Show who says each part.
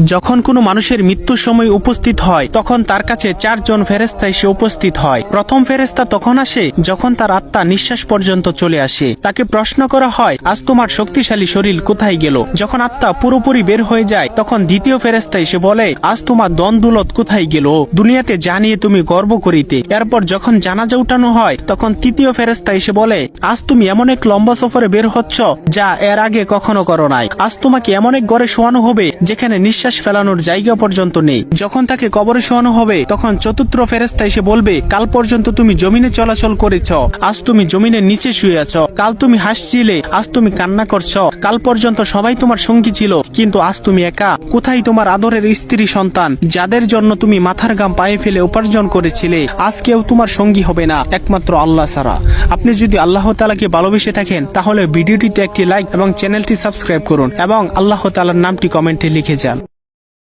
Speaker 1: যখন কোনো মানুষের মৃত্যুর সময় উপস্থিত হয় তখন তার কাছে 4 জন ফেরেশতা এসে উপস্থিত হয়। প্রথম ফেরেশতা তখন আসে যখন তার আত্মা নিঃশ্বাস পর্যন্ত চলে আসে। তাকে প্রশ্ন করা হয়, আজ তোমার শক্তিশালী শরীর কোথায় গেল? যখন আত্মা পুরোপুরি বের হয়ে যায় তখন দ্বিতীয় ফেরেশতা এসে বলে, আজ তোমার ধন দৌলত কোথায় গেল? দুনিয়াতে যা নিয়ে তুমি গর্ব করিতে। এরপর যখন জানাজা উঠানো হয় তখন তৃতীয় ফেরেশতা এসে বলে, আজ তুমি এমন এক লম্বা সফরে বের হচ্ছ যা এর আগে কখনো করো নাই। আজ তোমাকে এমন এক ঘরে শোয়ানো হবে যেখানে নিঃশ্বাস ফেলানোর জায়গা পর্যন্ত নেই। যখন তাকে কবরে শোয়ানো হবে তখন চতুর্থ ফেরেশতা এসে বলবে, কাল পর্যন্ত তুমি জমিনে চলাচল করেছ, আজ তুমি জমিনের নিচে শুয়ে আছো। কাল তুমি হাসছিলে, আজ তুমি কান্না করছো। কাল পর্যন্ত সবাই তোমার সঙ্গী ছিল, কিন্তু আজ তুমি একা। কোথায় তোমার আদরের স্ত্রী সন্তান যাদের জন্য তুমি মাথার ঘাম পায়ে ফেলে উপার্জন করেছিলে? আজ কেউ তোমার সঙ্গী হবে না একমাত্র আল্লাহ ছাড়া। আপনি যদি আল্লাহ তাআলাকে ভালোবেসে থাকেন তাহলে ভিডিওটিতে একটি লাইক এবং চ্যানেলটি সাবস্ক্রাইব করুন এবং আল্লাহ তাআলার নামটি কমেন্টে লিখে যান।